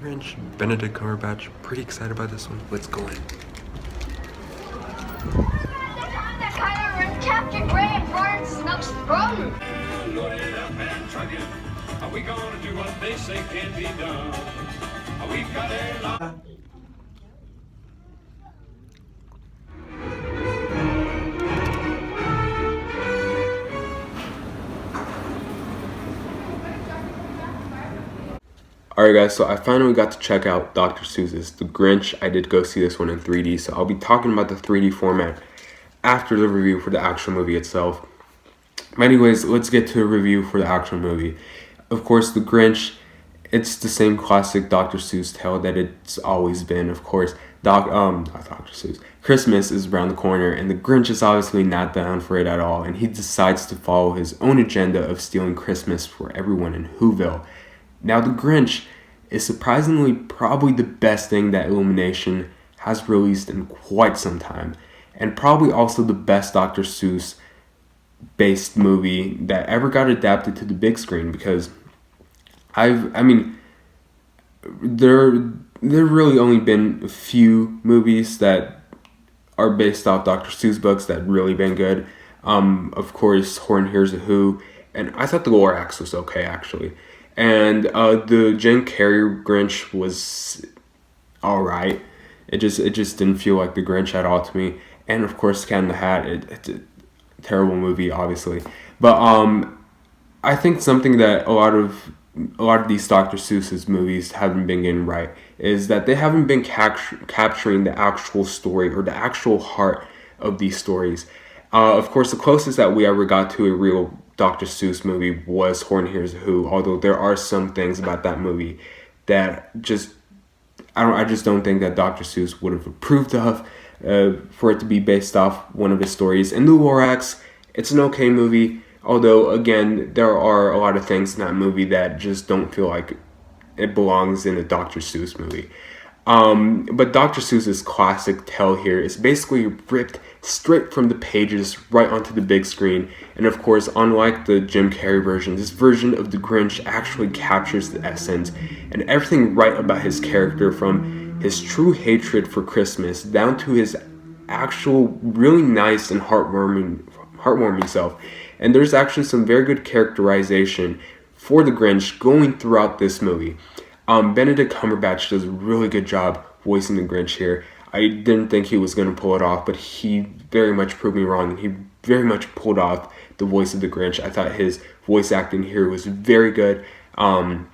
Grinch, Benedict Cumberbatch. Pretty excited about this one. Let's go in. Captain Gray and Bart Snooks Throne. Loaded up and trucking. Are we gonna do what they say can't be done? We've got a lot. Alright guys, so I finally got to check out Dr. Seuss's The Grinch. I did go see this one in 3D, so I'll be talking about the 3D format after the review for the actual movie itself. But anyways, let's get to a review for the actual movie. Of course, The Grinch, it's the same classic Dr. Seuss tale that it's always been. Of course, not Dr. Seuss. Christmas is around the corner, and the Grinch is obviously not down for it at all, and he decides to follow his own agenda of stealing Christmas for everyone in Whoville. Now, The Grinch is surprisingly probably the best thing that Illumination has released in quite some time, and probably also the best Dr. Seuss based movie that ever got adapted to the big screen, because there really only been a few movies that are based off Dr. Seuss books that really been good. Of course, Horn Hears a Who, and I thought the Lorax was okay actually. And the Jim Carrey Grinch was alright. It just didn't feel like the Grinch at all to me. And of course, Cat in the Hat. It's a terrible movie, obviously. But I think something that a lot of these Dr. Seuss's movies haven't been getting right is that they haven't been capturing the actual story or the actual heart of these stories. Of course, the closest that we ever got to a real Dr. Seuss movie was Horn Hears a Who, although there are some things about that movie that I just don't think that Dr. Seuss would have approved of for it to be based off one of his stories. And The Lorax, it's an okay movie, although again, there are a lot of things in that movie that just don't feel like it belongs in a Dr. Seuss movie. But Dr. Seuss's classic tale here is basically ripped straight from the pages right onto the big screen. And of course, unlike the Jim Carrey version, this version of the Grinch actually captures the essence and everything right about his character, from his true hatred for Christmas down to his actual really nice and heartwarming self. And there's actually some very good characterization for the Grinch going throughout this movie. Benedict Cumberbatch does a really good job voicing the Grinch here. I didn't think he was going to pull it off, but he very much proved me wrong, and he very much pulled off the voice of the Grinch. I thought his voice acting here was very good. A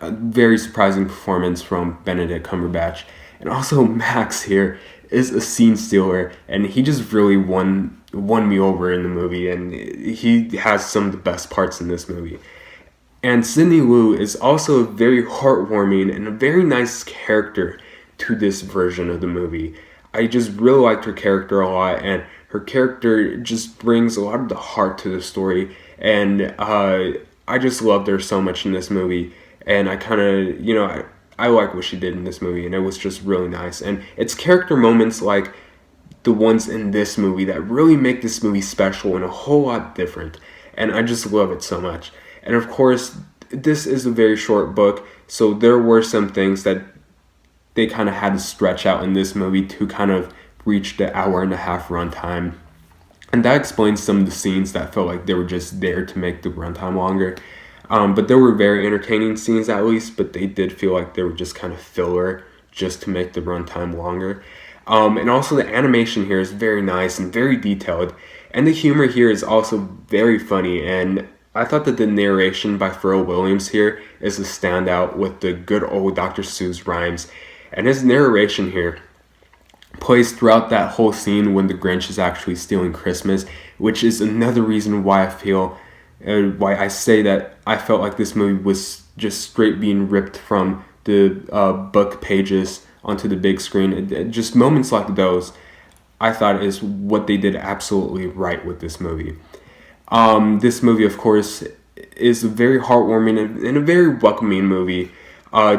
very surprising performance from Benedict Cumberbatch. And also Max here is a scene stealer, and he just really won me over in the movie, and he has some of the best parts in this movie. And Sidney Lou is also a very heartwarming and a very nice character to this version of the movie. I just really liked her character a lot, and her character just brings a lot of the heart to the story, and I just loved her so much in this movie, and I kind of, I like what she did in this movie, and it was just really nice. And it's character moments like the ones in this movie that really make this movie special and a whole lot different, and I just love it so much. And of course, this is a very short book, so there were some things that they kind of had to stretch out in this movie to kind of reach the hour-and-a-half runtime. And that explains some of the scenes that felt like they were just there to make the runtime longer. But there were very entertaining scenes at least, but they did feel like they were just kind of filler just to make the runtime longer. And also the animation here is very nice and very detailed. And the humor here is also very funny, and I thought that the narration by Pharrell Williams here is a standout with the good old Dr. Seuss rhymes. And his narration here plays throughout that whole scene when the Grinch is actually stealing Christmas, which is another reason why why I say that I felt like this movie was just straight being ripped from the book pages onto the big screen. Just moments like those, I thought, is what they did absolutely right with this movie. This movie, of course, is a very heartwarming and a very welcoming movie,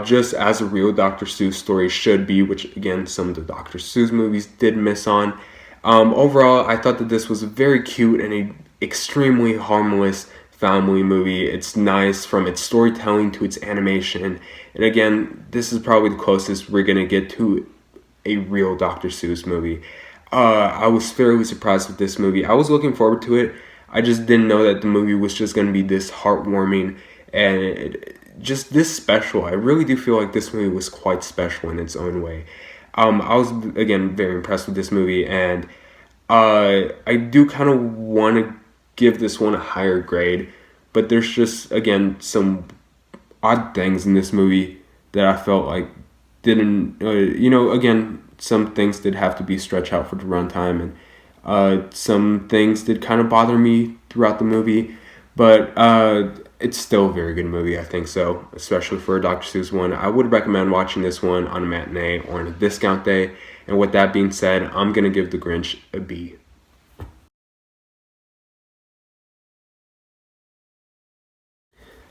just as a real Dr. Seuss story should be, which, again, some of the Dr. Seuss movies did miss on. Overall, I thought that this was a very cute and a extremely harmless family movie. It's nice from its storytelling to its animation. And again, this is probably the closest we're going to get to a real Dr. Seuss movie. I was fairly surprised with this movie. I was looking forward to it. I just didn't know that the movie was just going to be this heartwarming and just this special. I really do feel like this movie was quite special in its own way. I was, again, very impressed with this movie, and I do kind of want to give this one a higher grade, but there's just, again, some odd things in this movie that I felt like didn't, again, some things did have to be stretched out for the runtime, and some things did kind of bother me throughout the movie, but it's still a very good movie, I think so, especially for a Dr. Seuss one. I would recommend watching this one on a matinee or on a discount day, and with that being said, I'm going to give The Grinch a B.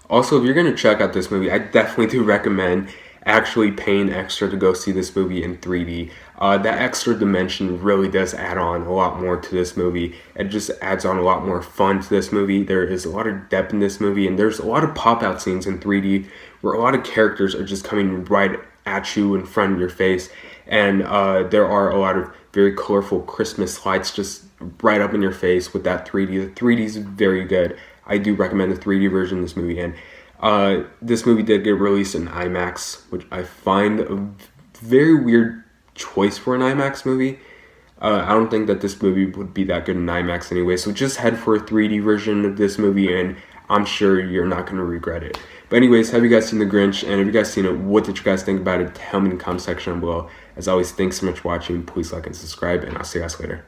Also, if you're going to check out this movie, I definitely do recommend actually paying extra to go see this movie in 3D. That extra dimension really does add on a lot more to this movie. It just adds on a lot more fun to this movie. There is a lot of depth in this movie, and there's a lot of pop-out scenes in 3D where a lot of characters are just coming right at you in front of your face, and there are a lot of very colorful Christmas lights just right up in your face with that 3D. The 3D is very good. I do recommend the 3D version of this movie, and this movie did get released in IMAX, which I find a very weird choice for an IMAX movie. I don't think that this movie would be that good in IMAX anyway, so just head for a 3D version of this movie, and I'm sure you're not going to regret it. But anyways, have you guys seen The Grinch? And have you guys seen it? What did you guys think about it? Tell me in the comment section below. As always, thanks so much for watching. Please like and subscribe, and I'll see you guys later.